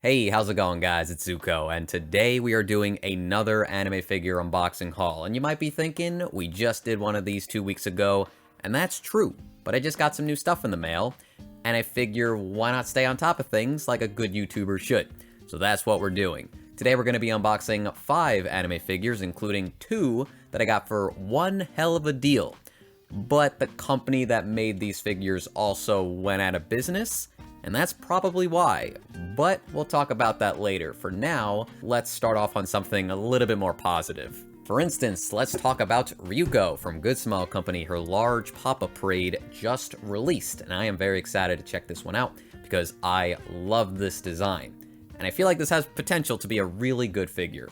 Hey, how's it going, guys? It's Zuko, and today we are doing another anime figure unboxing haul. And you might be thinking, we just did one of these 2 weeks ago, and that's true. But I just got some new stuff in the mail, and I figure why not stay on top of things like a good YouTuber should. So that's what we're doing. Today we're going to be unboxing 5 anime figures, including 2 that I got for one hell of a deal. But the company that made these figures also went out of business, and that's probably why, but we'll talk about that later. For now, let's start off on something a little bit more positive. For instance, let's talk about Ryuuko from Good Smile Company. Her large pop-up parade just released, and I am very excited to check this one out because I love this design. And I feel like this has potential to be a really good figure.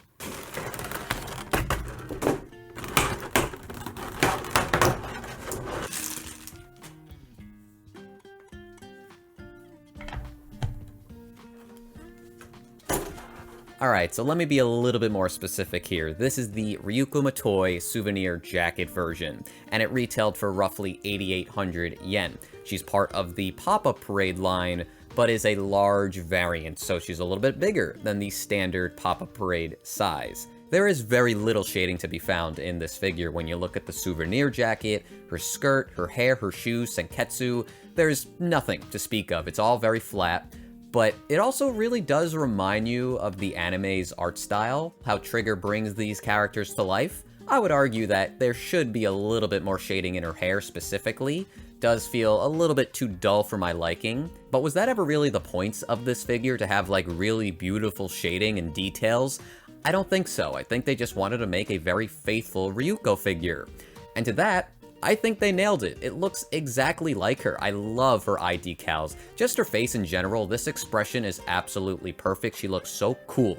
Alright, so let me be a little bit more specific here. This is the Ryuuko Matoi souvenir jacket version, and it retailed for roughly 8,800 yen. She's part of the pop-up parade line, but is a large variant, so she's a little bit bigger than the standard pop-up parade size. There is very little shading to be found in this figure when you look at the souvenir jacket, her skirt, her hair, her shoes, senketsu. There's nothing to speak of. It's all very flat. But it also really does remind you of the anime's art style, how Trigger brings these characters to life. I would argue that there should be a little bit more shading in her hair specifically. Does feel a little bit too dull for my liking. But was that ever really the point of this figure, to have like really beautiful shading and details? I don't think so. I think they just wanted to make a very faithful Ryuuko figure. And to that, I think they nailed it. It looks exactly like her. I love her eye decals. Just her face in general, this expression is absolutely perfect. She looks so cool.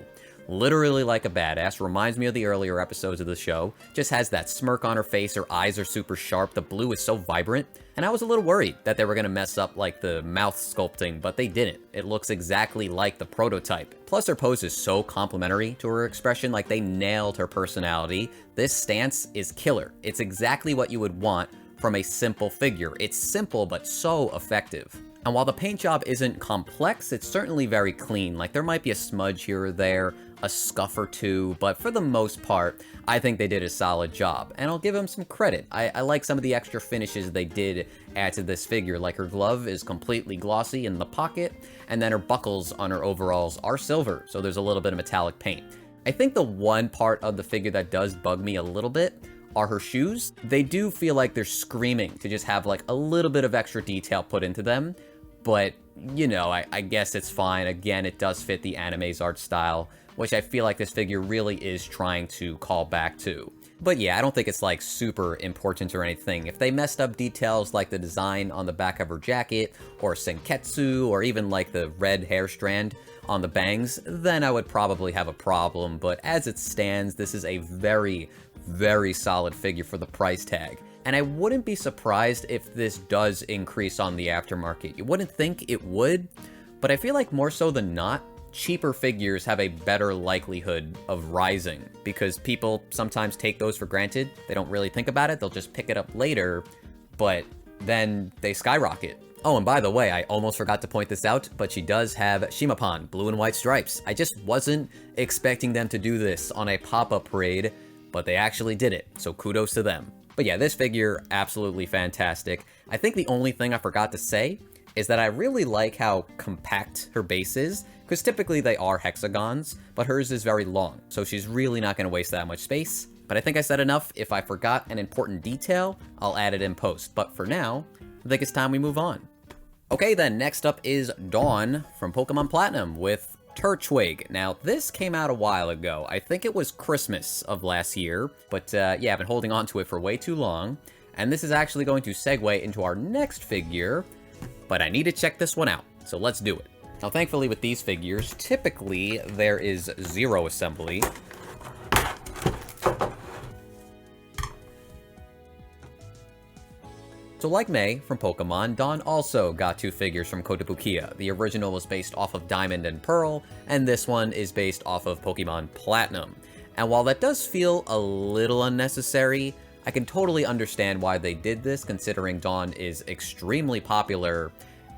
Literally like a badass. Reminds me of the earlier episodes of the show. Just has that smirk on her face. Her eyes are super sharp. The blue is so vibrant. And I was a little worried that they were going to mess up like the mouth sculpting, but they didn't. It looks exactly like the prototype. Plus her pose is so complimentary to her expression, like they nailed her personality. This stance is killer. It's exactly what you would want from a simple figure. It's simple, but so effective. And while the paint job isn't complex, it's certainly very clean. Like there might be a smudge here or there, a scuff or two, but for the most part, I think they did a solid job. And I'll give them some credit. I like some of the extra finishes they did add to this figure. Like her glove is completely glossy in the pocket, and then her buckles on her overalls are silver, so there's a little bit of metallic paint. I think the one part of the figure that does bug me a little bit are her shoes. They do feel like they're screaming to just have like a little bit of extra detail put into them. But, you know, I guess it's fine. Again, it does fit the anime's art style, which I feel like this figure really is trying to call back to. But yeah, I don't think it's like super important or anything. If they messed up details like the design on the back of her jacket, or senketsu, or even like the red hair strand on the bangs, then I would probably have a problem. But as it stands, this is a very, very solid figure for the price tag. And I wouldn't be surprised if this does increase on the aftermarket. You wouldn't think it would, but I feel like more so than not, cheaper figures have a better likelihood of rising because people sometimes take those for granted. They don't really think about it. They'll just pick it up later, but then they skyrocket. Oh, and by the way, I almost forgot to point this out, but she does have Shimapan, blue and white stripes. I just wasn't expecting them to do this on a pop-up parade, but they actually did it, so kudos to them. But yeah, this figure, absolutely fantastic. I think the only thing I forgot to say is that I really like how compact her base is, because typically they are hexagons, but hers is very long, so she's really not going to waste that much space. But I think I said enough. If I forgot an important detail, I'll add it in post. But for now, I think it's time we move on. Okay then, next up is Dawn from Pokemon Platinum with Turtwig. Now, this came out a while ago. I think it was Christmas of last year, but yeah, I've been holding on to it for way too long. And this is actually going to segue into our next figure, but I need to check this one out, so let's do it. Now, thankfully with these figures, typically there is 0 assembly. So like May from Pokemon, Dawn also got 2 figures from Kotobukiya. The original was based off of Diamond and Pearl, and this one is based off of Pokemon Platinum. And while that does feel a little unnecessary, I can totally understand why they did this, considering Dawn is extremely popular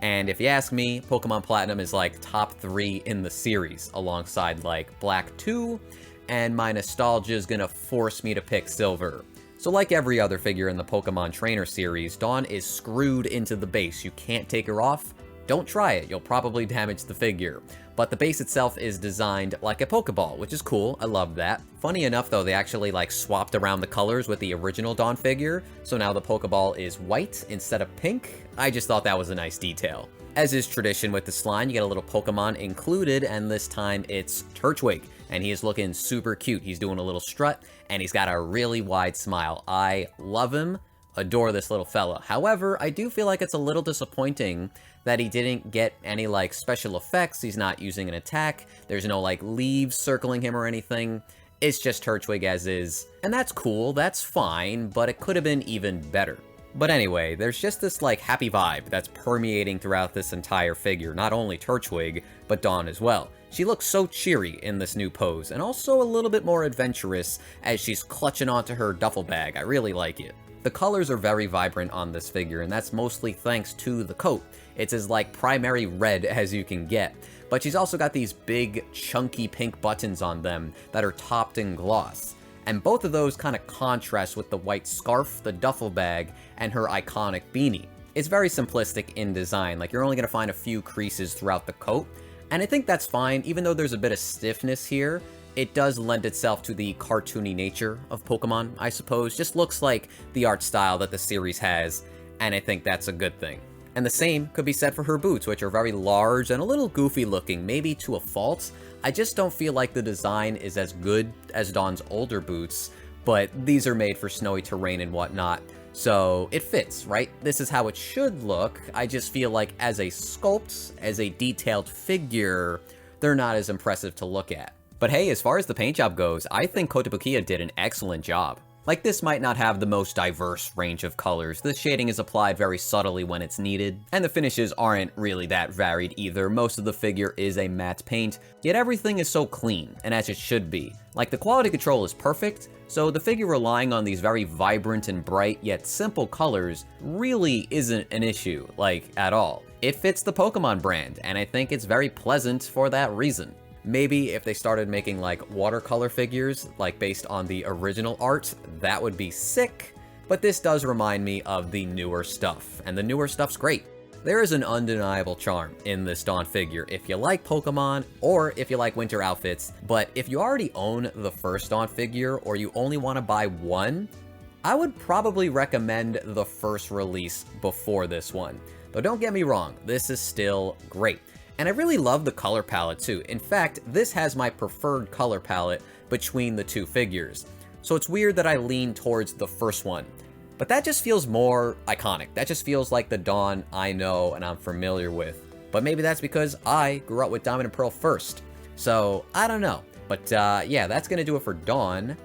And if you ask me, Pokemon Platinum is like top 3 in the series, alongside like Black 2, and my nostalgia is gonna force me to pick Silver. So like every other figure in the Pokemon Trainer series, Dawn is screwed into the base. You can't take her off. Don't try it, you'll probably damage the figure. But the base itself is designed like a Pokeball, which is cool, I love that. Funny enough though, they actually like swapped around the colors with the original Dawn figure, so now the Pokeball is white instead of pink. I just thought that was a nice detail. As is tradition with this line, you get a little Pokemon included, and this time it's Turtwig. And he is looking super cute. He's doing a little strut, and he's got a really wide smile. I love him, adore this little fella. However, I do feel like it's a little disappointing that he didn't get any, like, special effects. He's not using an attack. There's no, like, leaves circling him or anything. It's just Turtwig as is. And that's cool, that's fine, but it could have been even better. But anyway, there's just this, like, happy vibe that's permeating throughout this entire figure. Not only Turtwig, but Dawn as well. She looks so cheery in this new pose, and also a little bit more adventurous as she's clutching onto her duffel bag. I really like it. The colors are very vibrant on this figure, and that's mostly thanks to the coat. It's as, like, primary red as you can get. But she's also got these big, chunky pink buttons on them that are topped in gloss. And both of those kind of contrast with the white scarf, the duffel bag, and her iconic beanie. It's very simplistic in design, like you're only going to find a few creases throughout the coat, and I think that's fine. Even though there's a bit of stiffness here, it does lend itself to the cartoony nature of Pokemon, I suppose. Just looks like the art style that the series has, and I think that's a good thing. And the same could be said for her boots, which are very large and a little goofy looking, maybe to a fault. I just don't feel like the design is as good as Dawn's older boots, but these are made for snowy terrain and whatnot, so it fits, right? This is how it should look. I just feel like as a sculpt, as a detailed figure, they're not as impressive to look at. But hey, as far as the paint job goes, I think Kotobukiya did an excellent job. Like, this might not have the most diverse range of colors, the shading is applied very subtly when it's needed, and the finishes aren't really that varied either. Most of the figure is a matte paint, yet everything is so clean, and as it should be. Like, the quality control is perfect, so the figure relying on these very vibrant and bright yet simple colors really isn't an issue, like, at all. It fits the Pokemon brand, and I think it's very pleasant for that reason. Maybe if they started making, like, watercolor figures, like, based on the original art, that would be sick, but this does remind me of the newer stuff, and the newer stuff's great. There is an undeniable charm in this Dawn figure if you like Pokemon, or if you like winter outfits, but if you already own the first Dawn figure, or you only want to buy one, I would probably recommend the first release before this one. Though don't get me wrong, this is still great. And I really love the color palette too. In fact, this has my preferred color palette between the two figures. So it's weird that I lean towards the first one. But that just feels more iconic. That just feels like the Dawn I know and I'm familiar with. But maybe that's because I grew up with Diamond and Pearl first. So, I don't know. But yeah, that's gonna do it for Dawn.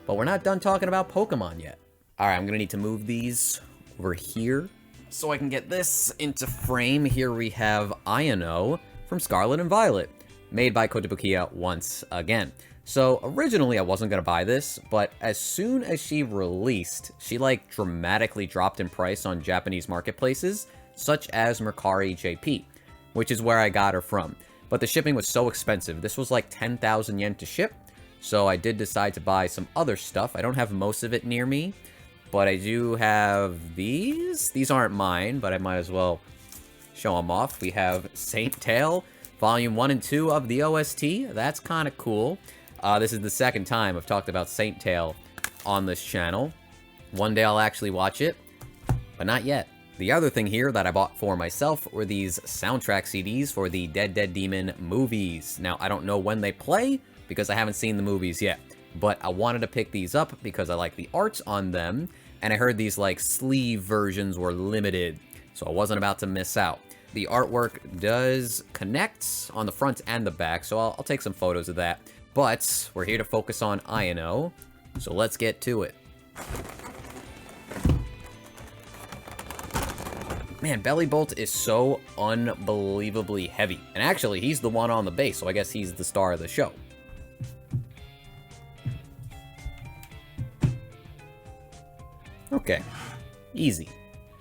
But we're not done talking about Pokemon yet. Alright, I'm gonna need to move these over here so I can get this into frame. Here we have Iono from Scarlet and Violet, made by Kotobukiya once again. So originally I wasn't gonna buy this, but as soon as she released, she like dramatically dropped in price on Japanese marketplaces, such as Mercari JP, which is where I got her from. But the shipping was so expensive. This was like 10,000 yen to ship, so I did decide to buy some other stuff. I don't have most of it near me, but I do have these. These aren't mine, but I might as well show them off. We have Saint Tail, Volume 1 and 2 of the OST. That's kind of cool. This is the second time I've talked about Saint Tail on this channel. One day I'll actually watch it, but not yet. The other thing here that I bought for myself were these soundtrack CDs for the Dead Dead Demon movies. Now, I don't know when they play, because I haven't seen the movies yet, but I wanted to pick these up because I like the art on them, and I heard these like sleeve versions were limited, so I wasn't about to miss out. The artwork does connect on the front and the back, so I'll take some photos of that. But we're here to focus on Iono, so let's get to it. Man, Bellybolt is so unbelievably heavy. And actually, he's the one on the base, so I guess he's the star of the show. Okay, easy.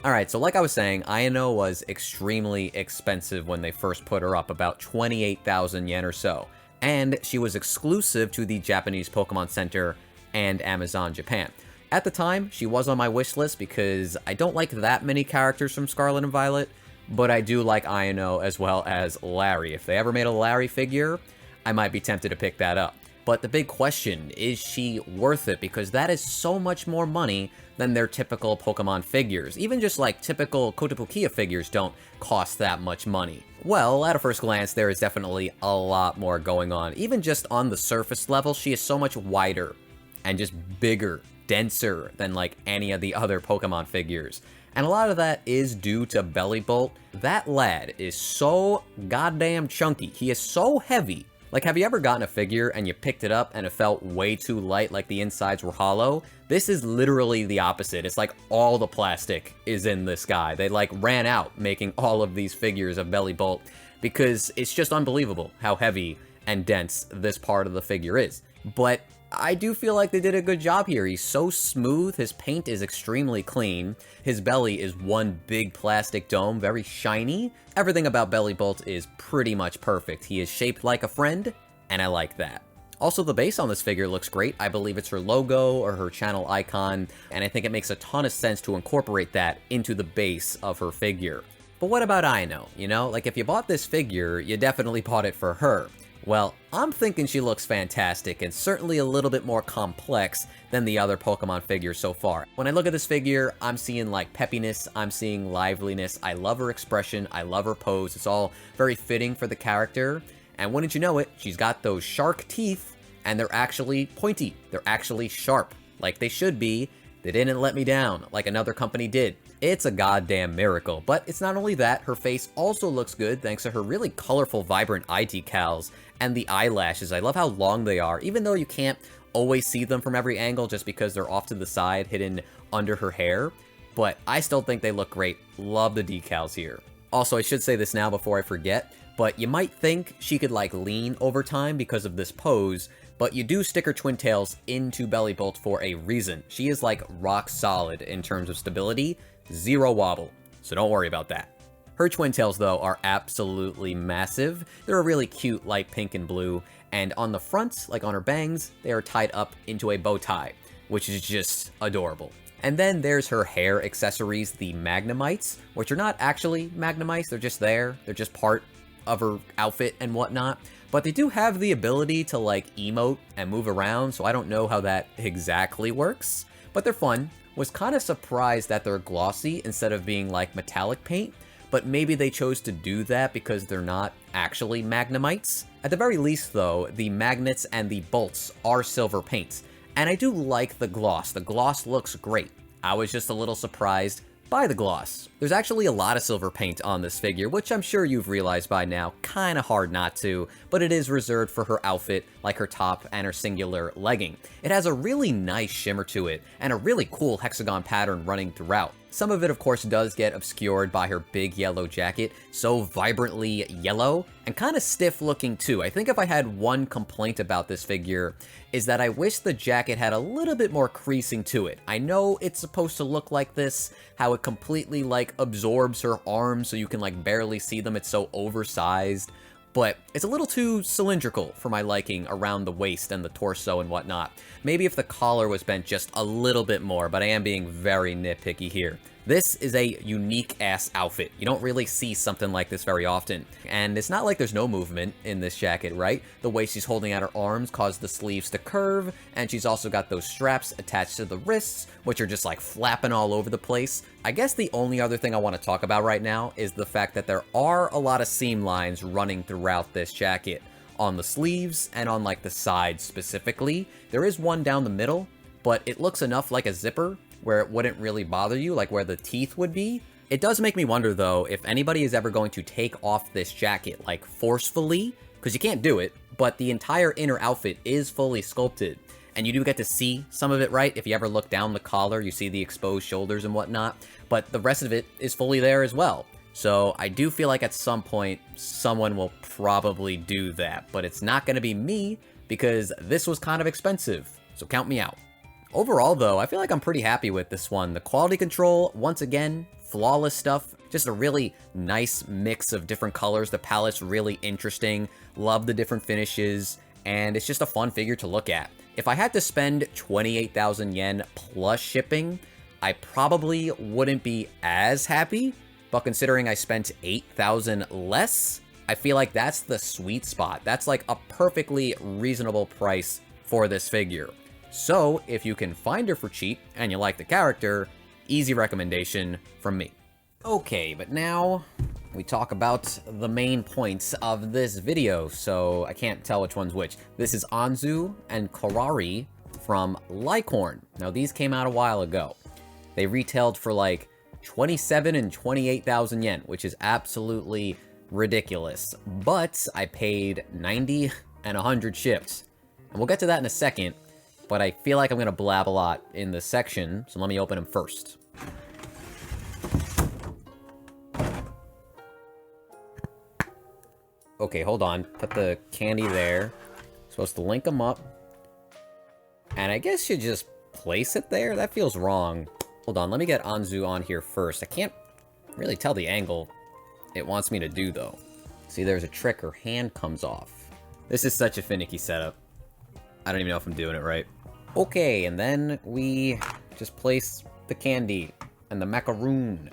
Alright, so like I was saying, Ayano was extremely expensive when they first put her up, about 28,000 yen or so. And she was exclusive to the Japanese Pokemon Center and Amazon Japan. At the time, she was on my wish list because I don't like that many characters from Scarlet and Violet, but I do like Ayano as well as Larry. If they ever made a Larry figure, I might be tempted to pick that up. But the big question, is she worth it? Because that is so much more money than their typical Pokemon figures. Even just like typical Kotobukiya figures don't cost that much money. Well, at a first glance, there is definitely a lot more going on. Even just on the surface level, she is so much wider and just bigger, denser than like any of the other Pokemon figures. And a lot of that is due to Bellibolt. That lad is so goddamn chunky. He is so heavy. Like, have you ever gotten a figure and you picked it up and it felt way too light, like the insides were hollow? This is literally the opposite. It's like all the plastic is in this guy. They like ran out making all of these figures of Bellibolt because it's just unbelievable how heavy and dense this part of the figure is. But I do feel like they did a good job here. He's so smooth, his paint is extremely clean, his belly is one big plastic dome, very shiny. Everything about Bellibolt is pretty much perfect. He is shaped like a friend, and I like that. Also, the base on this figure looks great. I believe it's her logo or her channel icon, and I think it makes a ton of sense to incorporate that into the base of her figure. But what about Ayano? You know, like if you bought this figure, you definitely bought it for her. Well, I'm thinking she looks fantastic and certainly a little bit more complex than the other Pokemon figures so far. When I look at this figure, I'm seeing like peppiness, I'm seeing liveliness, I love her expression, I love her pose, it's all very fitting for the character. And wouldn't you know it, she's got those shark teeth and they're actually pointy, they're actually sharp, like they should be. They didn't let me down like another company did. It's a goddamn miracle. But it's not only that, her face also looks good thanks to her really colorful, vibrant eye decals and the eyelashes. I love how long they are, even though you can't always see them from every angle just because they're off to the side, hidden under her hair. But I still think they look great. Love the decals here. Also, I should say this now before I forget, but you might think she could like lean over time because of this pose, but you do stick her twin tails into Bellibolt for a reason. She is like rock solid in terms of stability, zero wobble, so don't worry about that. Her twin tails though are absolutely massive. They're a really cute light pink and blue, and on the front, like on her bangs, they are tied up into a bow tie, which is just adorable. And then there's her hair accessories, the Magnemites, which are not actually Magnemites, they're just there, they're just part of her outfit and whatnot. But they do have the ability to like emote and move around, so I don't know how that exactly works. But they're fun. Was kind of surprised that they're glossy instead of being like metallic paint, but maybe they chose to do that because they're not actually Magnemites. At the very least though, the magnets and the bolts are silver paint. And I do like the gloss. The gloss looks great. I was just a little surprised by the gloss. There's actually a lot of silver paint on this figure, which I'm sure you've realized by now, kinda hard not to, but it is reserved for her outfit, like her top and her singular legging. It has a really nice shimmer to it, and a really cool hexagon pattern running throughout. Some of it, of course, does get obscured by her big yellow jacket, so vibrantly yellow, and kind of stiff looking too. I think if I had one complaint about this figure, is that I wish the jacket had a little bit more creasing to it. I know it's supposed to look like this, how it completely like absorbs her arms so you can like barely see them, it's so oversized. But it's a little too cylindrical for my liking around the waist and the torso and whatnot. Maybe if the collar was bent just a little bit more, but I am being very nitpicky here. This is a unique-ass outfit. You don't really see something like this very often. And it's not like there's no movement in this jacket, right? The way she's holding out her arms caused the sleeves to curve, and she's also got those straps attached to the wrists, which are just like flapping all over the place. I guess the only other thing I want to talk about right now is the fact that there are a lot of seam lines running throughout this jacket. On the sleeves and on like the sides specifically. There is one down the middle, but it looks enough like a zipper where it wouldn't really bother you, like where the teeth would be. It does make me wonder though, if anybody is ever going to take off this jacket, like forcefully, because you can't do it, but the entire inner outfit is fully sculpted. And you do get to see some of it, right? If you ever look down the collar, you see the exposed shoulders and whatnot, but the rest of it is fully there as well. So I do feel like at some point, someone will probably do that, but it's not going to be me because this was kind of expensive, so count me out. Overall though, I feel like I'm pretty happy with this one. The quality control, once again, flawless stuff. Just a really nice mix of different colors. The palette's really interesting. Love the different finishes, and it's just a fun figure to look at. If I had to spend 28,000 yen plus shipping, I probably wouldn't be as happy, but considering I spent 8,000 less, I feel like that's the sweet spot. That's like a perfectly reasonable price for this figure. So if you can find her for cheap and you like the character, easy recommendation from me. Okay, but now we talk about the main points of this video, so I can't tell which one's which. This is Anzu and Karari from Lycorn. Now, these came out a while ago. They retailed for like 27 and 28,000 yen, which is absolutely ridiculous. But I paid 90 and 100 shipped. And we'll get to that in a second, but I feel like I'm going to blab a lot in this section, so let me open them first. Okay, hold on. Put the candy there. Supposed to link them up. And I guess you just place it there? That feels wrong. Hold on, let me get Anzu on here first. I can't really tell the angle it wants me to do, though. See, there's a trick. Her hand comes off. This is such a finicky setup. I don't even know if I'm doing it right. Okay, and then we just place the candy and the macaroon.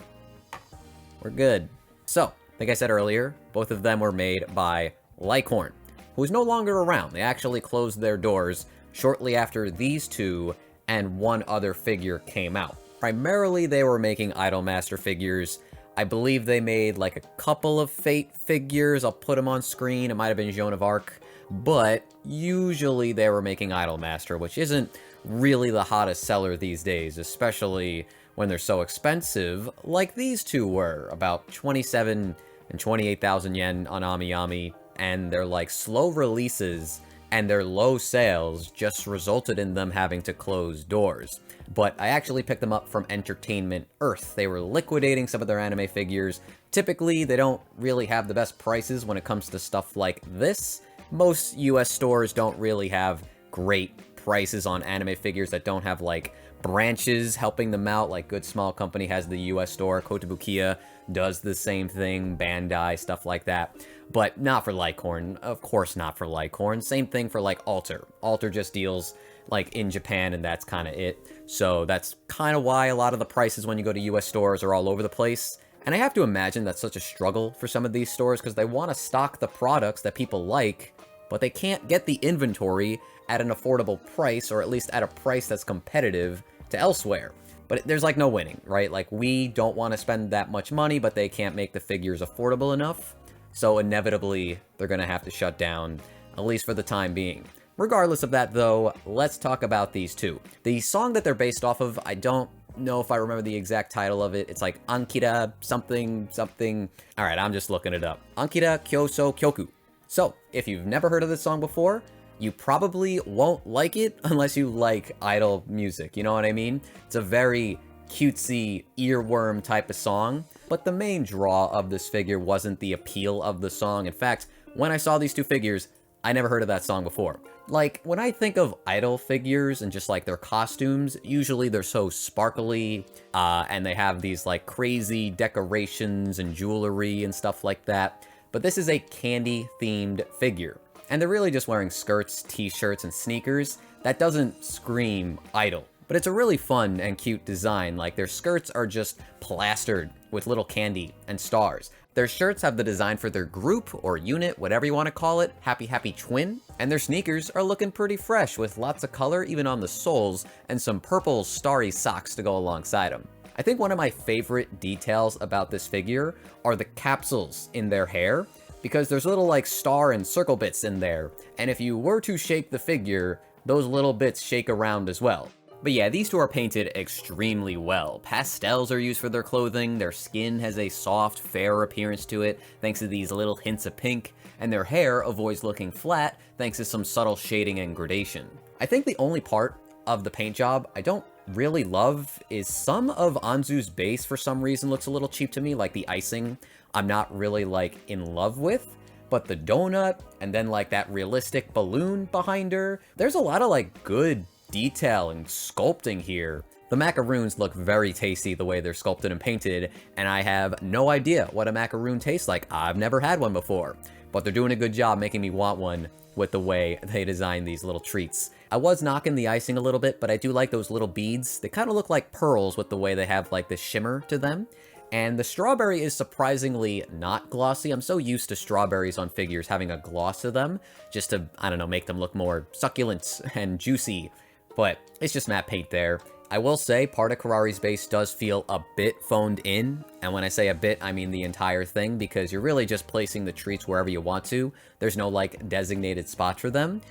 We're good. So, like I said earlier, both of them were made by Lycorn, who is no longer around. They actually closed their doors shortly after these two and one other figure came out. Primarily, they were making Idolmaster figures. I believe they made like a couple of Fate figures. I'll put them on screen. It might have been Joan of Arc. But usually they were making Idolmaster, which isn't really the hottest seller these days, especially when they're so expensive, like these two were, about 27 and 28,000 yen on AmiAmi, and their like slow releases and their low sales just resulted in them having to close doors. But I actually picked them up from Entertainment Earth. They were liquidating some of their anime figures. Typically, they don't really have the best prices when it comes to stuff like this. Most US stores don't really have great prices on anime figures that don't have like branches helping them out. Like Good Small Company has the US store, Kotobukiya does the same thing, Bandai, stuff like that. But not for Lycorn, of course not for Lycorn. Same thing for like Alter. Alter just deals like in Japan and that's kind of it. So that's kind of why a lot of the prices when you go to US stores are all over the place. And I have to imagine that's such a struggle for some of these stores because they want to stock the products that people like, but they can't get the inventory at an affordable price, or at least at a price that's competitive to elsewhere. But there's like no winning, right? Like we don't want to spend that much money, but they can't make the figures affordable enough. So inevitably, they're going to have to shut down, at least for the time being. Regardless of that, though, let's talk about these two. The song that they're based off of, I don't know if I remember the exact title of it. It's like Ankira something something. All right, I'm just looking it up. Ankira Kyoso Kyoku. So, if you've never heard of this song before, you probably won't like it unless you like idol music, you know what I mean? It's a very cutesy, earworm type of song, but the main draw of this figure wasn't the appeal of the song. In fact, when I saw these two figures, I never heard of that song before. Like, when I think of idol figures and just like their costumes, usually they're so sparkly, and they have these like crazy decorations and jewelry and stuff like that. But this is a candy-themed figure. And they're really just wearing skirts, t-shirts, and sneakers. That doesn't scream idol. But it's a really fun and cute design. Like, their skirts are just plastered with little candy and stars. Their shirts have the design for their group or unit, whatever you want to call it, Happy Happy Twin. And their sneakers are looking pretty fresh with lots of color even on the soles and some purple starry socks to go alongside them. I think one of my favorite details about this figure are the capsules in their hair, because there's little like star and circle bits in there, and if you were to shake the figure, those little bits shake around as well. But yeah, these two are painted extremely well. Pastels are used for their clothing, their skin has a soft, fair appearance to it, thanks to these little hints of pink, and their hair avoids looking flat, thanks to some subtle shading and gradation. I think the only part of the paint job I don't really love is some of Anzu's base for some reason looks a little cheap to me, like the icing. I'm not really like in love with, but the donut and then like that realistic balloon behind her, there's a lot of like good detail and sculpting here The macaroons look very tasty the way they're sculpted and painted, and I have no idea what a macaroon tastes like. I've never had one before, but they're doing a good job making me want one with the way they design these little treats. I was knocking the icing a little bit, but I do like those little beads. They kind of look like pearls with the way they have like the shimmer to them. And the strawberry is surprisingly not glossy. I'm so used to strawberries on figures having a gloss to them, just to, I don't know, make them look more succulent and juicy. But it's just matte paint there. I will say part of Kurari's base does feel a bit phoned in, and when I say a bit, I mean the entire thing, because you're really just placing the treats wherever you want to. There's no, like, designated spot for them,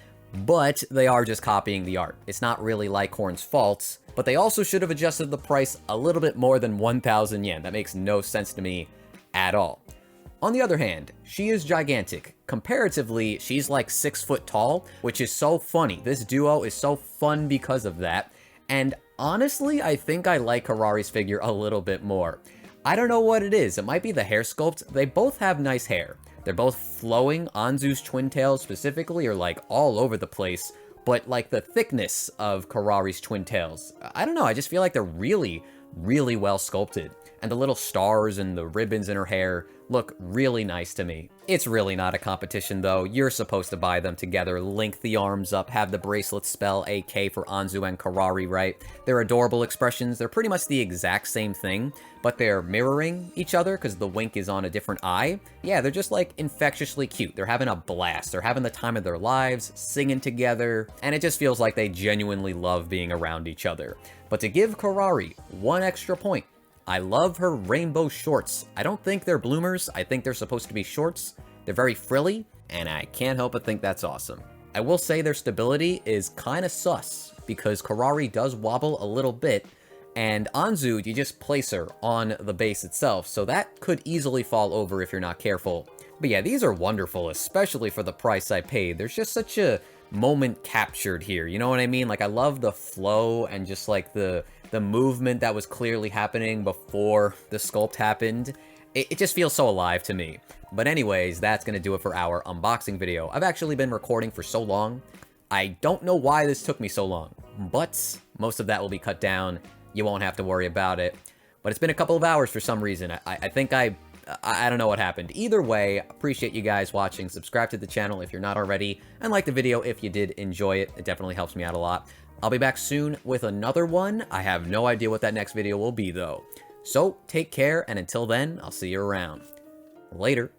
but they are just copying the art. It's not really Lycorn's fault, but they also should have adjusted the price a little bit more than 1,000 yen. That makes no sense to me at all. On the other hand, she is gigantic. Comparatively, she's like 6 foot tall, which is so funny. This duo is so fun because of that, and honestly, I think I like Kurari's figure a little bit more. I don't know what it is. It might be the hair sculpt. They both have nice hair. They're both flowing. Anzu's twin tails specifically are like all over the place, but like the thickness of Kurari's twin tails, I don't know, I just feel like they're really, really well sculpted. And the little stars and the ribbons in her hair look really nice to me. It's really not a competition though. You're supposed to buy them together, link the arms up, have the bracelets spell AK for Anzu and Kurari, right? They're adorable expressions. They're pretty much the exact same thing, but they're mirroring each other because the wink is on a different eye. Yeah, they're just like infectiously cute. They're having a blast. They're having the time of their lives, singing together, and it just feels like they genuinely love being around each other. But to give Kurari one extra point, I love her rainbow shorts. I don't think they're bloomers. I think they're supposed to be shorts. They're very frilly, and I can't help but think that's awesome. I will say their stability is kind of sus, because Kurari does wobble a little bit, and Anzu, you just place her on the base itself, so that could easily fall over if you're not careful. But yeah, these are wonderful, especially for the price I paid. There's just such a moment captured here, you know what I mean? Like, I love the flow and just like the movement that was clearly happening before the sculpt happened. It just feels so alive to me. But anyways, that's gonna do it for our unboxing video. I've actually been recording for so long. I don't know why this took me so long, but most of that will be cut down. You won't have to worry about it. But it's been a couple of hours for some reason. I think I don't know what happened. Either way, appreciate you guys watching. Subscribe to the channel if you're not already, and like the video if you did enjoy it. It definitely helps me out a lot. I'll be back soon with another one. I have no idea what that next video will be, though. So, take care, and until then, I'll see you around. Later.